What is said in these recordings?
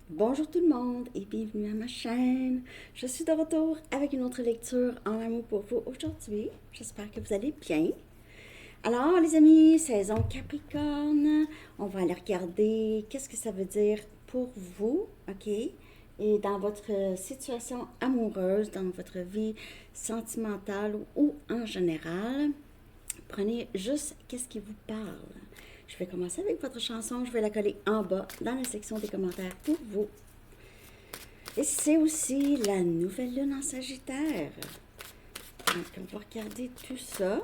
Bonjour tout le monde et bienvenue à ma chaîne. Je suis de retour avec une autre lecture en amour pour vous aujourd'hui. J'espère que vous allez bien. Alors les amis, saison Capricorne, on va aller regarder qu'est-ce que ça veut dire pour vous, ok? Et dans votre situation amoureuse, dans votre vie sentimentale ou en général, prenez juste qu'est-ce qui vous parle. Je vais commencer avec votre chanson, je vais la coller en bas dans la section des commentaires pour vous. Et c'est aussi la nouvelle lune en Sagittaire. Donc, on va regarder tout ça.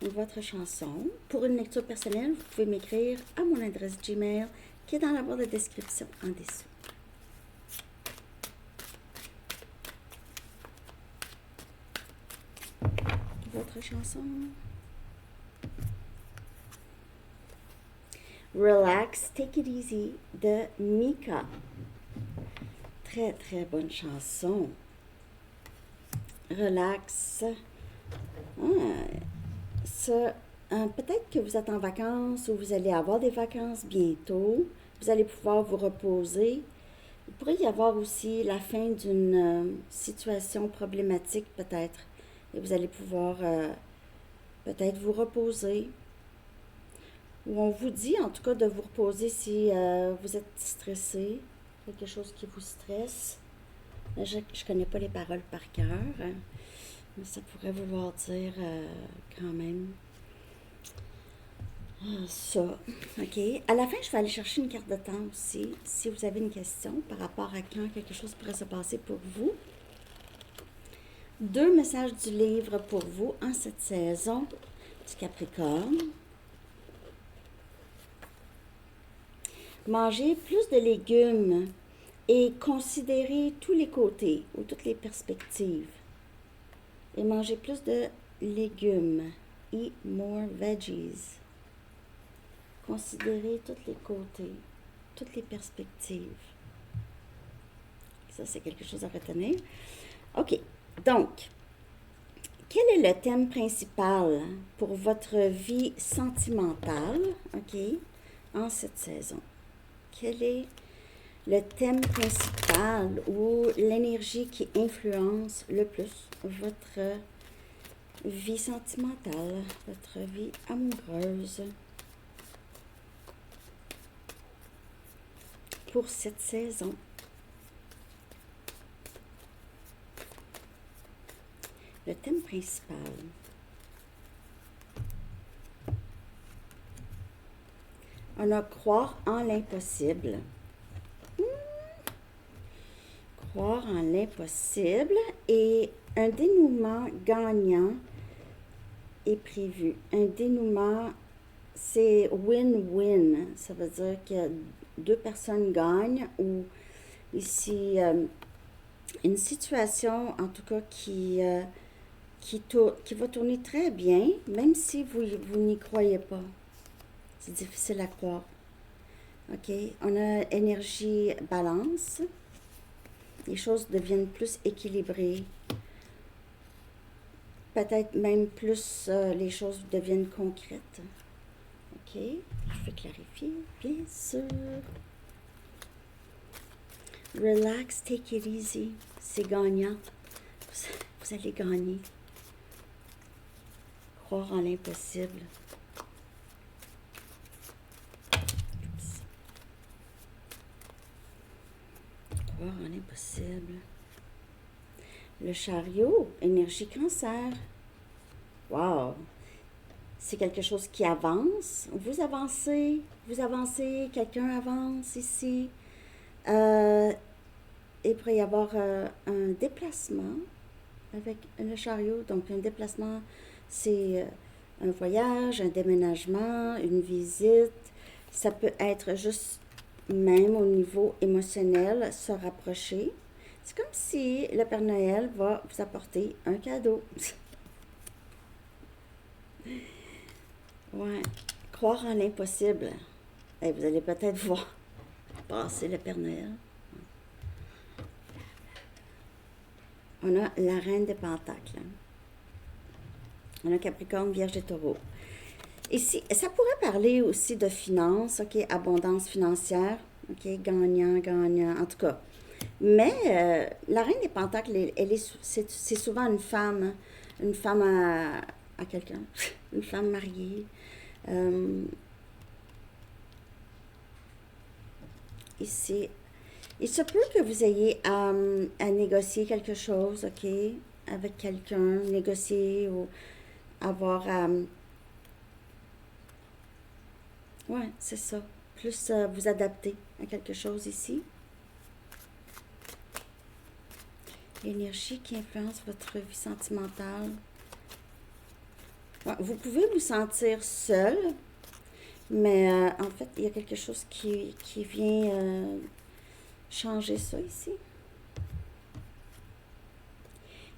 Votre chanson. Pour une lecture personnelle, vous pouvez m'écrire à mon adresse Gmail qui est dans la barre de description en dessous. Votre chanson. Relax, Take It Easy de Mika. Très très bonne chanson. Relax. Peut-être que vous êtes en vacances ou vous allez avoir des vacances bientôt. Vous allez pouvoir vous reposer. Il pourrait y avoir aussi la fin d'une situation problématique peut-être. Et vous allez pouvoir peut-être vous reposer. Ou on vous dit en tout cas de vous reposer si vous êtes stressé, quelque chose qui vous stresse. Je ne connais pas les paroles par cœur, hein, mais ça pourrait vouloir dire quand même ça. OK. À la fin, je vais aller chercher une carte de temps aussi, si vous avez une question par rapport à quand quelque chose pourrait se passer pour vous. 2 messages du livre pour vous en cette saison du Capricorne. Mangez plus de légumes et considérez tous les côtés ou toutes les perspectives. Et mangez plus de légumes. Eat more veggies. Considérez tous les côtés, toutes les perspectives. Ça, c'est quelque chose à retenir. OK. Donc, quel est le thème principal pour votre vie sentimentale, OK, en cette saison? Quel est le thème principal ou l'énergie qui influence le plus votre vie sentimentale, votre vie amoureuse pour cette saison? Le thème principal. On a croire en l'impossible. Croire en l'impossible et un dénouement gagnant est prévu. Un dénouement, c'est win-win. Ça veut dire que 2 personnes gagnent ou ici, une situation en tout cas qui va tourner très bien, même si vous n'y croyez pas. C'est difficile à croire. OK? On a énergie balance. Les choses deviennent plus équilibrées. Peut-être même plus les choses deviennent concrètes. OK? Je vais clarifier, bien sûr. Relax, take it easy. C'est gagnant. Vous allez gagner. Croire en l'impossible. Croire en l'impossible. Le chariot, énergie cancer. Wow! C'est quelque chose qui avance. Vous avancez, quelqu'un avance ici. Il pourrait y avoir un déplacement avec le chariot. Donc, un déplacement, c'est un voyage, un déménagement, une visite. Ça peut être juste même au niveau émotionnel, se rapprocher. C'est comme si le Père Noël va vous apporter un cadeau. Ouais. Croire en l'impossible. Et vous allez peut-être voir passer le Père Noël. On a la Reine des Pentacles. On a Capricorne, Vierge et Taureau. Ici, ça pourrait parler aussi de finances, OK, abondance financière, OK, gagnant, gagnant, en tout cas. Mais la reine des pentacles, c'est souvent une femme à quelqu'un, une femme mariée. Euh, ici, il se peut que vous ayez à négocier quelque chose, OK, avec quelqu'un, négocier ou avoir à... ouais, c'est ça. Plus vous adapter à quelque chose ici. L'énergie qui influence votre vie sentimentale. Ouais, vous pouvez vous sentir seul, mais en fait, il y a quelque chose qui vient changer ça ici.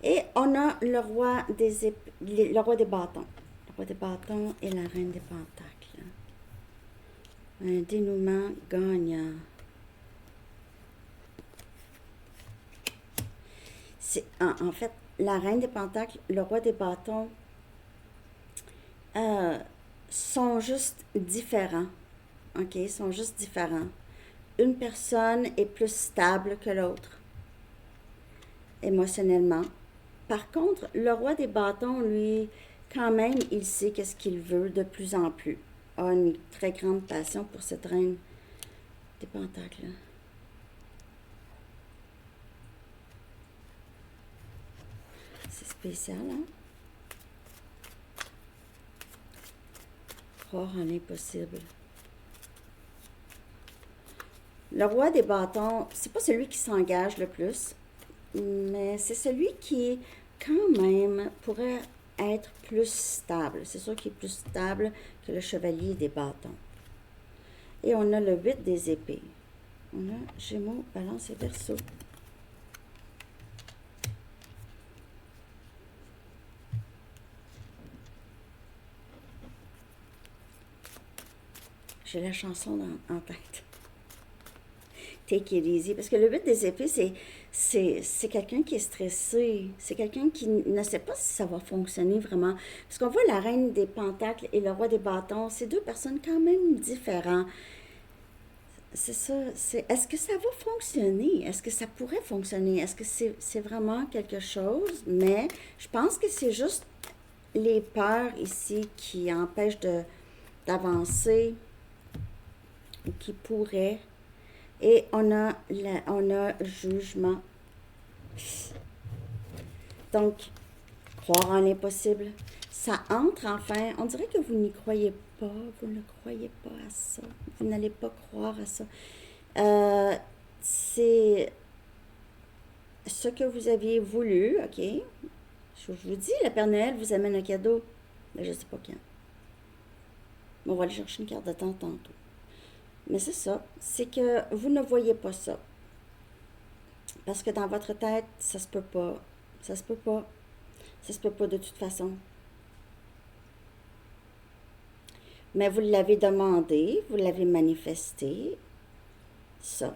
Et on a le roi le roi des bâtons. Le roi des bâtons et la reine des pentacles. Un dénouement gagnant. En fait, la reine des pentacles, le roi des bâtons sont juste différents. OK? Sont juste différents. Une personne est plus stable que l'autre, émotionnellement. Par contre, le roi des bâtons, lui, quand même, il sait qu'est-ce qu'il veut de plus en plus. A une très grande passion pour cette reine des pentacles. C'est spécial, hein? Croire en l'impossible. Le roi des bâtons, c'est pas celui qui s'engage le plus, mais c'est celui qui, quand même, pourrait être plus stable. C'est sûr qu'il est plus stable que le chevalier des bâtons. Et on a le 8 des épées. On a Gémeaux, Balance et Verseau. J'ai la chanson en tête. Take it easy. Parce que le 8 des épées, c'est quelqu'un qui est stressé. C'est quelqu'un qui ne sait pas si ça va fonctionner vraiment. Parce qu'on voit la reine des pentacles et le roi des bâtons, c'est deux personnes quand même différentes. C'est ça. Est-ce que ça va fonctionner? Est-ce que ça pourrait fonctionner? Est-ce que c'est vraiment quelque chose? Mais je pense que c'est juste les peurs ici qui empêchent d'avancer ou qui pourraient. Et on a jugement. Donc, croire en l'impossible. Ça entre enfin. On dirait que vous n'y croyez pas. Vous ne croyez pas à ça. Vous n'allez pas croire à ça. C'est ce que vous aviez voulu, OK? Je vous dis, le Père Noël vous amène un cadeau. Mais je ne sais pas quand. On va aller chercher une carte de temps tantôt. Mais c'est ça. C'est que vous ne voyez pas ça. Parce que dans votre tête, ça se peut pas. Ça se peut pas. Ça se peut pas de toute façon. Mais vous l'avez demandé, vous l'avez manifesté. Ça.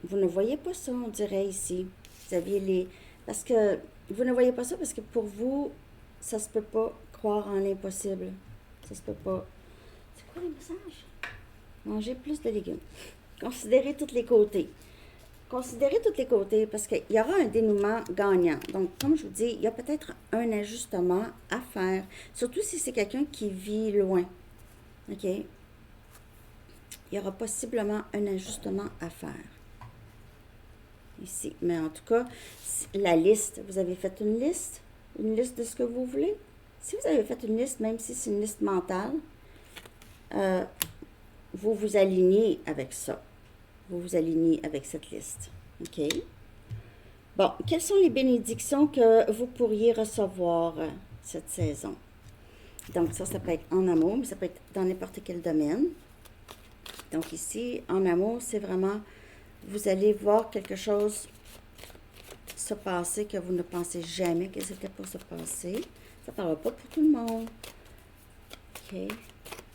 Vous ne voyez pas ça, on dirait ici. Vous aviez les... Parce que vous ne voyez pas ça parce que pour vous, ça se peut pas croire en l'impossible. Ça se peut pas. C'est quoi le message? Manger plus de légumes. Considérez tous les côtés. Considérez tous les côtés parce qu'il y aura un dénouement gagnant. Donc, comme je vous dis, il y a peut-être un ajustement à faire. Surtout si c'est quelqu'un qui vit loin. OK? Il y aura possiblement un ajustement à faire. Ici. Mais en tout cas, la liste, vous avez fait une liste de ce que vous voulez. Si vous avez fait une liste, même si c'est une liste mentale, vous vous alignez avec ça. Vous vous alignez avec cette liste. OK? Bon, quelles sont les bénédictions que vous pourriez recevoir cette saison? Donc, ça peut être en amour, mais ça peut être dans n'importe quel domaine. Donc, ici, en amour, c'est vraiment, vous allez voir quelque chose se passer que vous ne pensez jamais que c'était pour se passer. Ça ne parlera pas pour tout le monde. OK?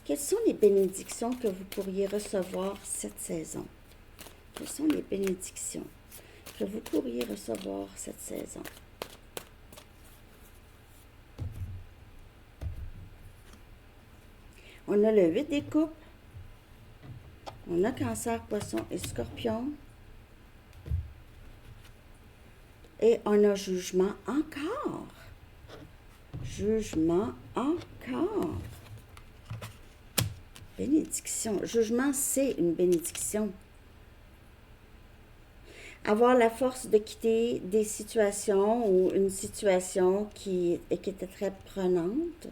Quelles sont les bénédictions que vous pourriez recevoir cette saison? Quelles sont les bénédictions que vous pourriez recevoir cette saison? On a le 8 des coupes. On a Cancer, Poisson et Scorpion. Et on a Jugement encore. Jugement encore. Bénédiction. Jugement, c'est une bénédiction. Avoir la force de quitter des situations ou une situation qui était très prenante.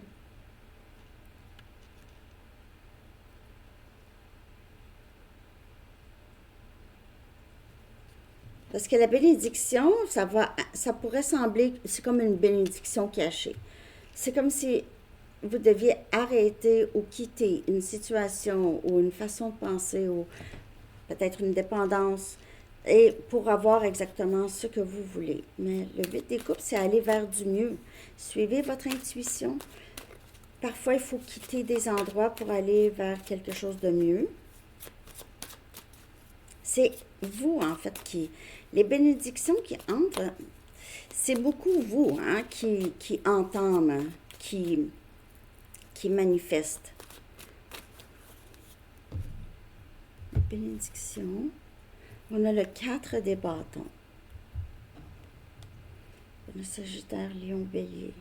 Parce que la bénédiction, ça pourrait sembler, c'est comme une bénédiction cachée. C'est comme si vous deviez arrêter ou quitter une situation ou une façon de penser ou peut-être une dépendance et pour avoir exactement ce que vous voulez. Mais le but des coupes, c'est aller vers du mieux. Suivez votre intuition. Parfois, il faut quitter des endroits pour aller vers quelque chose de mieux. C'est vous, en fait, les bénédictions qui entrent, c'est beaucoup vous, hein, qui entament, qui manifeste. La bénédiction. On a le 4 des bâtons. Le Sagittaire, Lion, Bélier.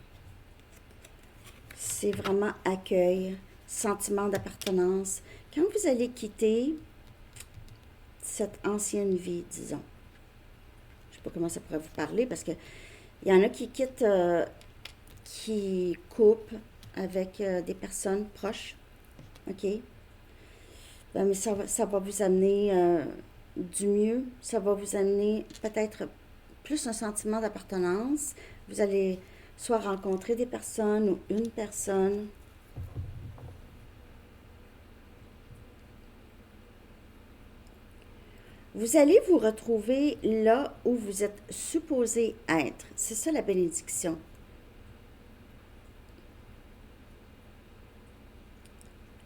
C'est vraiment accueil, sentiment d'appartenance. Quand vous allez quitter cette ancienne vie, disons, je ne sais pas comment ça pourrait vous parler, parce que il y en a qui quittent, qui coupent avec des personnes proches, ok? Ben, mais ça va vous amener du mieux, ça va vous amener peut-être plus un sentiment d'appartenance. Vous allez soit rencontrer des personnes ou une personne. Vous allez vous retrouver là où vous êtes supposé être. C'est ça la bénédiction.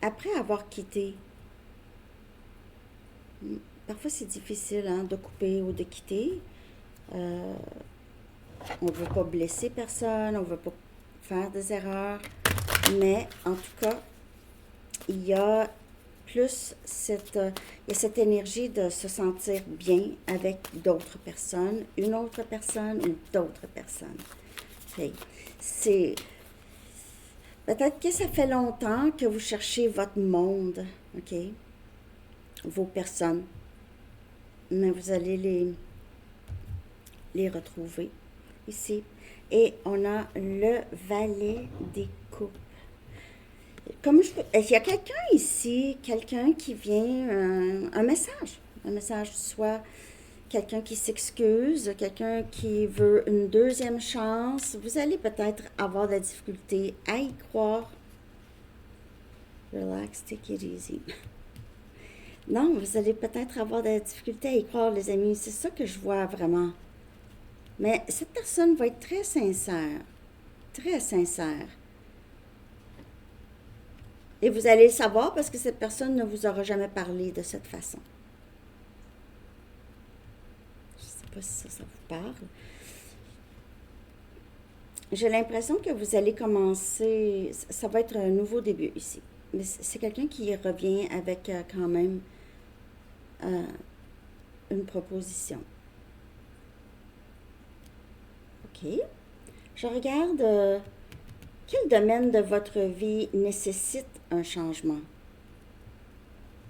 Après avoir quitté, parfois c'est difficile hein, de couper ou de quitter. On ne veut pas blesser personne, on ne veut pas faire des erreurs, mais en tout cas, il y a plus cette énergie de se sentir bien avec d'autres personnes, une autre personne ou d'autres personnes. Okay. C'est peut-être que ça fait longtemps que vous cherchez votre monde, ok, vos personnes, mais vous allez les retrouver ici. Et on a le valet des coupes. Comme il y a quelqu'un ici, quelqu'un qui vient, un message, soit quelqu'un qui s'excuse, quelqu'un qui veut une deuxième chance. Vous allez peut-être avoir de la difficulté à y croire. Relax, take it easy. Non, vous allez peut-être avoir de la difficulté à y croire, les amis. C'est ça que je vois vraiment. Mais cette personne va être très sincère. Très sincère. Et vous allez le savoir parce que cette personne ne vous aura jamais parlé de cette façon. Je ne sais pas si ça vous parle. J'ai l'impression que vous allez commencer, ça va être un nouveau début ici. Mais c'est quelqu'un qui revient avec quand même une proposition. OK. Je regarde quel domaine de votre vie nécessite un changement.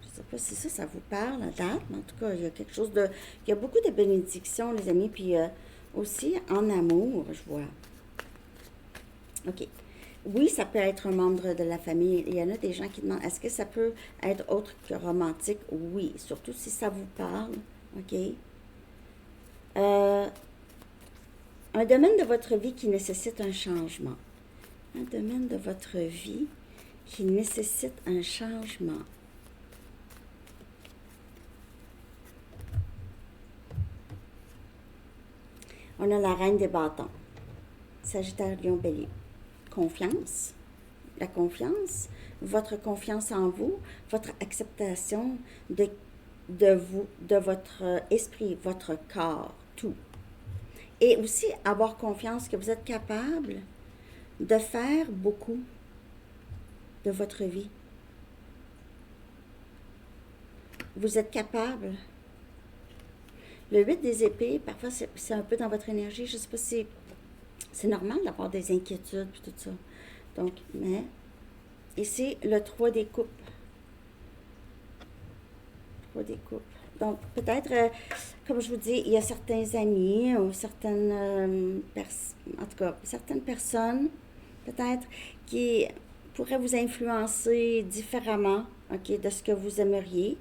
Je ne sais pas si ça vous parle à date, mais en tout cas, il y a quelque chose de... Il y a beaucoup de bénédictions, les amis, puis aussi en amour, je vois. OK. Oui, ça peut être un membre de la famille. Il y en a des gens qui demandent, est-ce que ça peut être autre que romantique? Oui, surtout si ça vous parle. OK. Un domaine de votre vie qui nécessite un changement. Un domaine de votre vie qui nécessite un changement. On a la reine des bâtons. Sagittaire, Lion, Bélier. Confiance. La confiance. Votre confiance en vous. Votre acceptation de vous, de votre esprit, votre corps, tout. Et aussi avoir confiance que vous êtes capable de faire beaucoup de votre vie. vous êtes capable. Le 8 des épées, parfois, c'est un peu dans votre énergie. Je ne sais pas si c'est normal d'avoir des inquiétudes et tout ça. Donc, mais ici, le 3 des coupes. 3 des coupes. Donc, peut-être, comme je vous dis, il y a certains amis ou certaines en tout cas, certaines personnes, peut-être, qui pourraient vous influencer différemment, OK, de ce que vous aimeriez.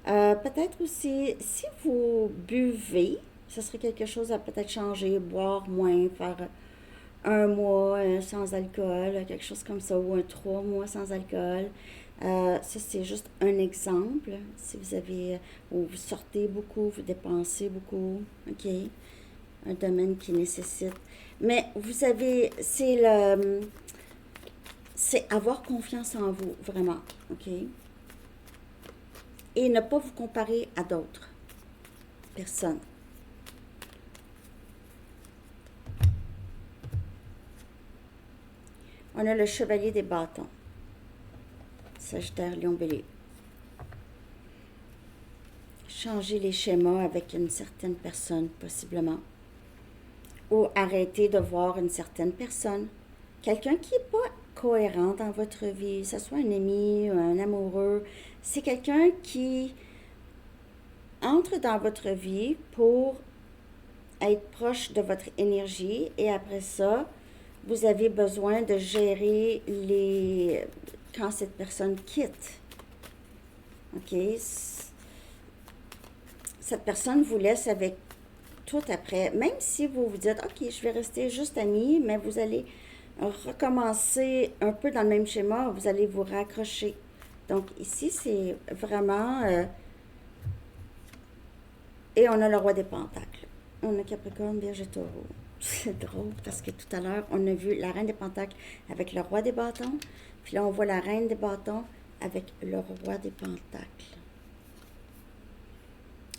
Peut-être aussi, si vous buvez, ce serait quelque chose à peut-être changer, boire moins, faire un mois sans alcool, quelque chose comme ça, ou un 3 mois sans alcool. Ça, c'est juste un exemple. Si vous avez, ou vous sortez beaucoup, vous dépensez beaucoup, OK? Un domaine qui nécessite. Mais vous avez, c'est avoir confiance en vous, vraiment, OK? Et ne pas vous comparer à d'autres personnes. On a le chevalier des bâtons. Sagittaire, Lion, Bélier. Changer les schémas avec une certaine personne, possiblement. Ou arrêter de voir une certaine personne. Quelqu'un qui n'est pas cohérent dans votre vie, que ce soit un ami ou un amoureux. C'est quelqu'un qui entre dans votre vie pour être proche de votre énergie et après ça, vous avez besoin de gérer quand cette personne quitte. OK? Cette personne vous laisse avec tout après. Même si vous vous dites, OK, je vais rester juste amie, mais vous allez recommencer un peu dans le même schéma, vous allez vous raccrocher. Donc ici, c'est vraiment... et on a le roi des pentacles. On a Capricorne, Vierge et Taureau. C'est drôle parce que tout à l'heure, on a vu la reine des pentacles avec le roi des bâtons. Puis là, on voit la reine des bâtons avec le roi des pentacles.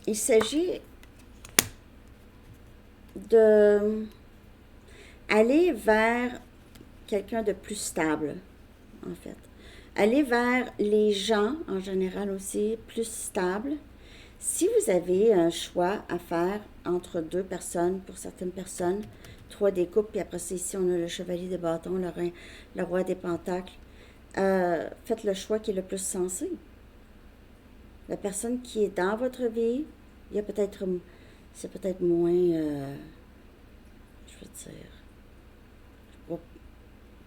Il s'agit de aller vers quelqu'un de plus stable, en fait. Aller vers les gens, en général aussi, plus stables. Si vous avez un choix à faire entre deux personnes, pour certaines personnes, 3 des coupes, puis après ça, ici, on a le chevalier des bâtons, le roi des pentacles, faites le choix qui est le plus sensé. La personne qui est dans votre vie, il y a peut-être, c'est peut-être moins, je veux dire,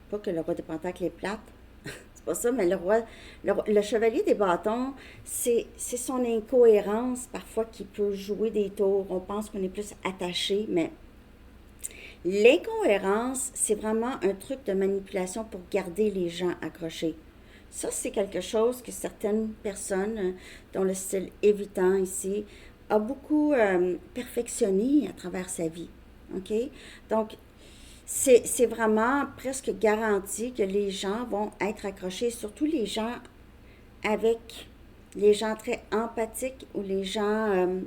pas que le roi des pentacles est plate, c'est pas ça, mais le chevalier des bâtons, c'est son incohérence parfois qui peut jouer des tours. On pense qu'on est plus attaché, mais l'incohérence, c'est vraiment un truc de manipulation pour garder les gens accrochés. Ça, c'est quelque chose que certaines personnes, dont le style évitant ici, a beaucoup perfectionné à travers sa vie. OK? Donc, c'est vraiment presque garanti que les gens vont être accrochés, surtout les gens les gens très empathiques ou les gens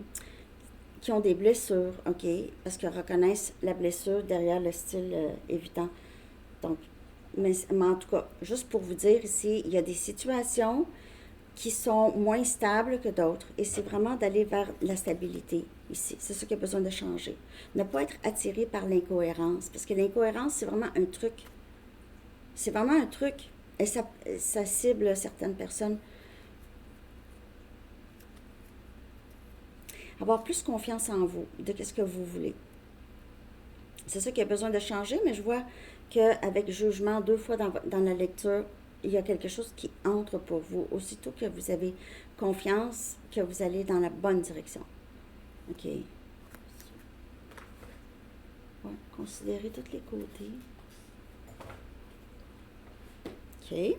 qui ont des blessures, OK? Parce qu'ils reconnaissent la blessure derrière le style évitant. Donc, mais en tout cas, juste pour vous dire ici, il y a des situations qui sont moins stables que d'autres. Et c'est vraiment d'aller vers la stabilité ici. C'est ça qui a besoin de changer. Ne pas être attiré par l'incohérence. Parce que l'incohérence, c'est vraiment un truc. C'est vraiment un truc. Et ça cible certaines personnes. Avoir plus confiance en vous, de ce que vous voulez. C'est ça qui a besoin de changer, mais je vois qu'avec jugement, 2 fois dans la lecture, il y a quelque chose qui entre pour vous. Aussitôt que vous avez confiance, que vous allez dans la bonne direction. OK. Ouais, considérez tous les côtés. OK.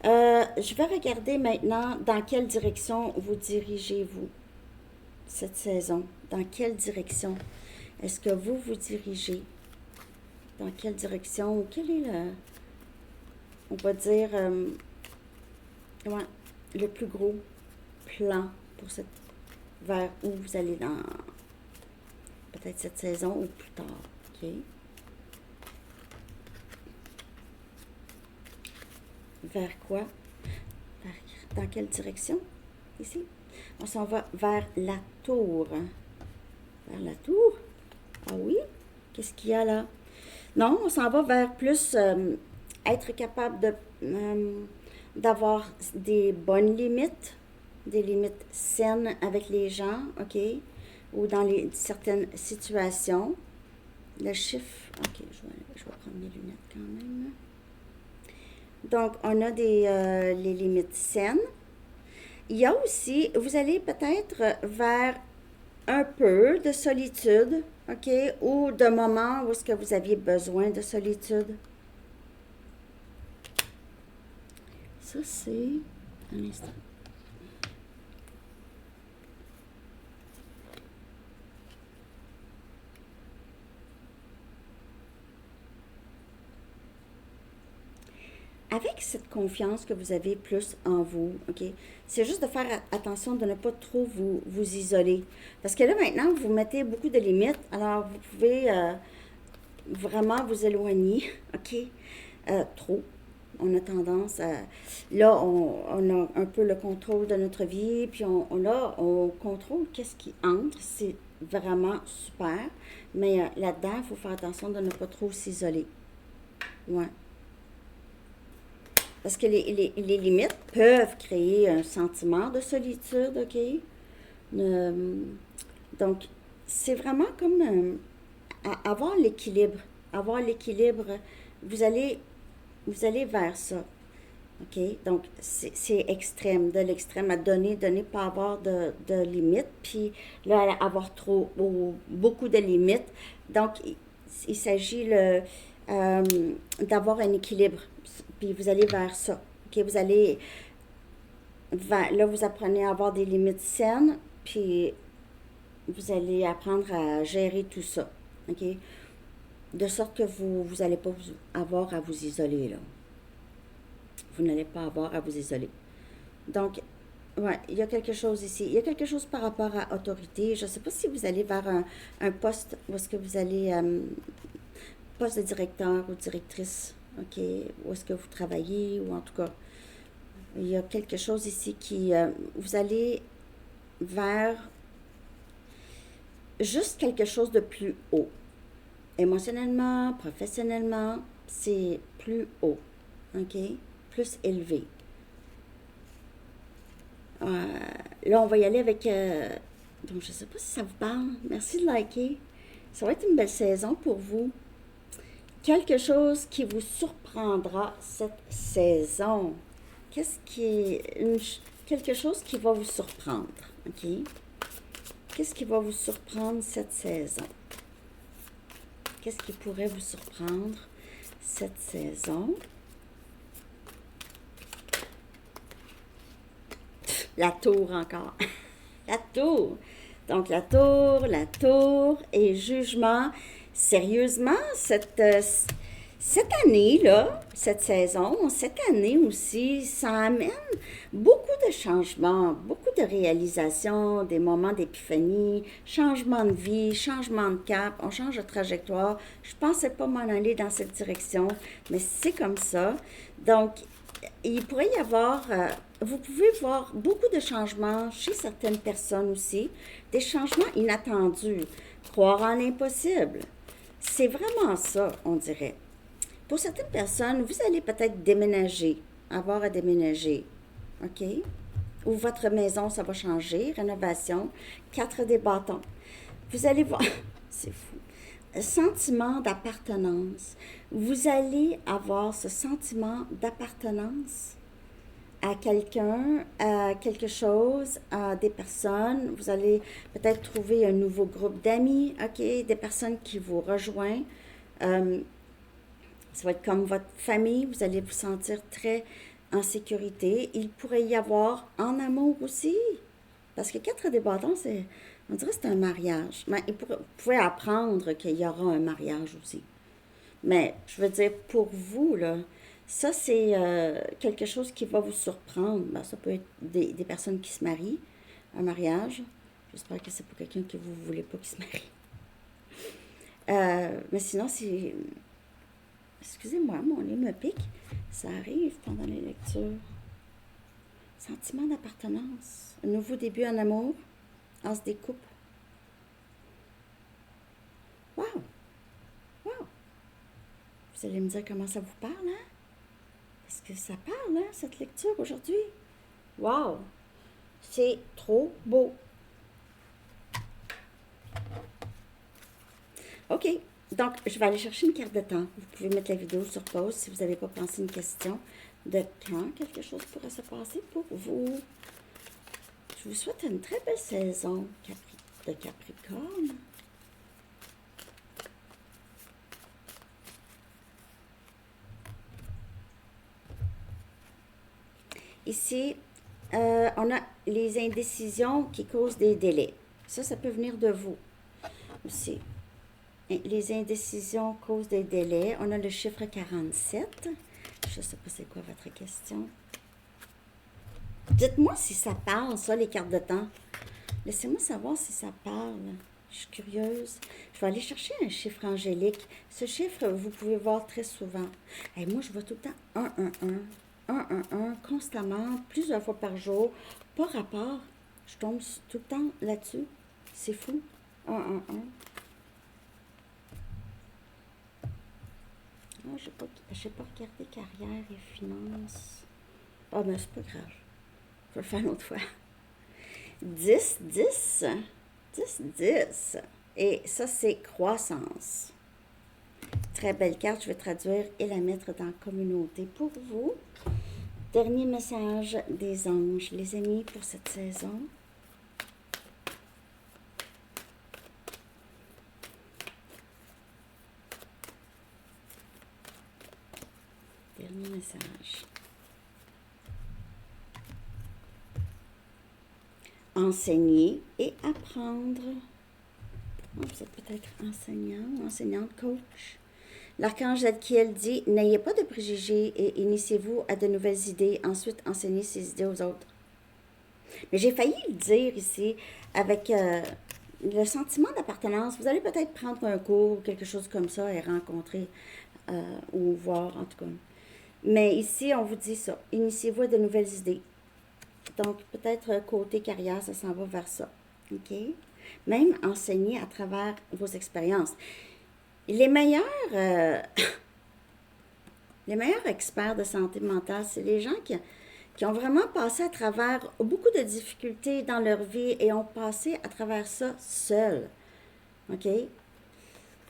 Je vais regarder maintenant dans quelle direction vous dirigez-vous cette saison. Dans quelle direction est-ce que vous vous dirigez? Dans quelle direction? Ou quel est on va dire, ouais, le plus gros plan pour vers où vous allez dans peut-être cette saison ou plus tard. OK? Vers quoi? Dans quelle direction? Ici? On s'en va vers la tour. Vers la tour? Ah oui? Qu'est-ce qu'il y a là? Non, on s'en va vers plus être capable d'avoir des bonnes limites, des limites saines avec les gens, OK? Ou dans certaines situations. Le chiffre, OK, je vais prendre mes lunettes quand même. Donc, on a les limites saines. Il y a aussi, vous allez peut-être vers un peu de solitude, OK? Ou de moments où est-ce que vous aviez besoin de solitude. Ça, c'est... Un instant. Avec cette confiance que vous avez plus en vous, OK, c'est juste de faire attention de ne pas trop vous isoler. Parce que là, maintenant, vous mettez beaucoup de limites, alors vous pouvez vraiment vous éloigner, OK, trop. On a tendance à... Là, on a un peu le contrôle de notre vie, puis on contrôle qu'est-ce qui entre. C'est vraiment super. Mais là-dedans, il faut faire attention de ne pas trop s'isoler. Ouais. Parce que les limites peuvent créer un sentiment de solitude, OK? Euh, donc, c'est vraiment comme avoir l'équilibre. Avoir l'équilibre, vous allez, vous allez vers ça, OK? Donc, c'est extrême, de l'extrême à donner, pas avoir de limites, puis là, avoir trop, ou beaucoup de limites. Donc, il s'agit d'avoir un équilibre, puis vous allez vers ça. OK? Vous allez, là, vous apprenez à avoir des limites saines, puis vous allez apprendre à gérer tout ça. OK? De sorte que vous n'allez pas avoir à vous isoler, là. Vous n'allez pas avoir à vous isoler. Donc, ouais, il y a quelque chose ici. Il y a quelque chose par rapport à autorité. Je ne sais pas si vous allez vers un poste où est-ce que vous allez, poste de directeur ou directrice, OK, où est-ce que vous travaillez, ou en tout cas, il y a quelque chose ici qui, vous allez vers juste quelque chose de plus haut. Émotionnellement, professionnellement, c'est plus haut, OK, plus élevé. Là, on va y aller avec... donc, je ne sais pas si ça vous parle. Merci de liker. Ça va être une belle saison pour vous. Quelque chose qui vous surprendra cette saison. Qu'est-ce qui est... quelque chose qui va vous surprendre, OK? Qu'est-ce qui va vous surprendre cette saison? Qu'est-ce qui pourrait vous surprendre cette saison? La tour encore. La tour. Donc, la tour et jugement. Sérieusement, cette année-là, cette saison, cette année aussi, ça amène beaucoup de changements, beaucoup de réalisations, des moments d'épiphanie, changement de vie, changement de cap, on change de trajectoire. Je ne pensais pas m'en aller dans cette direction, mais c'est comme ça. Donc, il pourrait y avoir, vous pouvez voir beaucoup de changements chez certaines personnes aussi, des changements inattendus, croire en l'impossible. C'est vraiment ça, on dirait. Pour certaines personnes, vous allez peut-être déménager, avoir à déménager, OK? Ou votre maison, ça va changer, rénovation, 4 des bâtons. Vous allez voir, c'est fou. Sentiment d'appartenance. Vous allez avoir ce sentiment d'appartenance à quelqu'un, à quelque chose, à des personnes. Vous allez peut-être trouver un nouveau groupe d'amis, OK? Des personnes qui vous rejoignent. Ça va être comme votre famille. Vous allez vous sentir très en sécurité. Il pourrait y avoir en amour aussi. Parce que 4 des bâtons, on dirait que c'est un mariage. Mais vous pouvez apprendre qu'il y aura un mariage aussi. Mais je veux dire, pour vous, là, ça, c'est quelque chose qui va vous surprendre. Ben, ça peut être des personnes qui se marient, un mariage. J'espère que c'est pas quelqu'un que vous voulez pas qui se marie. Mais sinon, c'est... Excusez-moi, mon nez me pique. Ça arrive pendant les lectures. Sentiment d'appartenance. Un nouveau début en amour. As des coupes. Wow! Wow! Vous allez me dire comment ça vous parle, hein? Parce que ça parle, hein, cette lecture aujourd'hui. Wow! C'est trop beau. OK. Donc, je vais aller chercher une carte de temps. Vous pouvez mettre la vidéo sur pause si vous n'avez pas pensé une question de quand quelque chose pourrait se passer pour vous. Je vous souhaite une très belle saison de Capricorne. Ici, on a les indécisions qui causent des délais. Ça peut venir de vous aussi. Les indécisions causent des délais. On a le chiffre 47. Je ne sais pas c'est quoi votre question. Dites-moi si ça parle, ça, les cartes de temps. Laissez-moi savoir si ça parle. Je suis curieuse. Je vais aller chercher un chiffre angélique. Ce chiffre, vous pouvez voir très souvent. Et moi, je vois tout le temps 1, 1, 1. 1, 1, 1, constamment, plusieurs fois par jour. Pas rapport. Je tombe tout le temps là-dessus. C'est fou. 1, 1, 1. Ah, je n'ai pas regardé carrière et finances. Ah, mais c'est pas grave. Je vais le faire une autre fois. 10, 10. 10, 10. Et ça, c'est croissance. Très belle carte. Je vais traduire et la mettre dans la communauté pour vous. Dernier message des anges, les amis, pour cette saison. Dernier message. Enseigner et apprendre. Oh, vous êtes peut-être enseignant ou enseignante, coach. L'archange Zadkiel dit, n'ayez pas de préjugés et initiez-vous à de nouvelles idées. Ensuite, enseignez ces idées aux autres. Mais j'ai failli le dire ici avec le sentiment d'appartenance. Vous allez peut-être prendre un cours ou quelque chose comme ça et rencontrer ou voir en tout cas. Mais ici, on vous dit ça. Initiez-vous à de nouvelles idées. Donc, peut-être côté carrière, ça s'en va vers ça. OK? Même enseigner à travers vos expériences. Les meilleurs experts de santé mentale, c'est les gens qui ont vraiment passé à travers beaucoup de difficultés dans leur vie et ont passé à travers ça seuls. OK?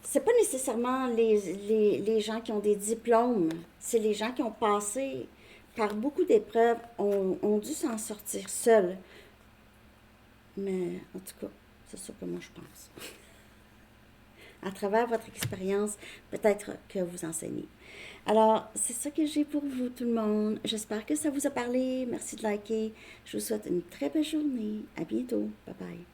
C'est pas nécessairement les gens qui ont des diplômes, c'est les gens qui ont passé par beaucoup d'épreuves, ont dû s'en sortir seuls. Mais en tout cas, c'est ça que moi je pense. À travers votre expérience, peut-être que vous enseignez. Alors, c'est ça que j'ai pour vous, tout le monde. J'espère que ça vous a parlé. Merci de liker. Je vous souhaite une très belle journée. À bientôt. Bye bye.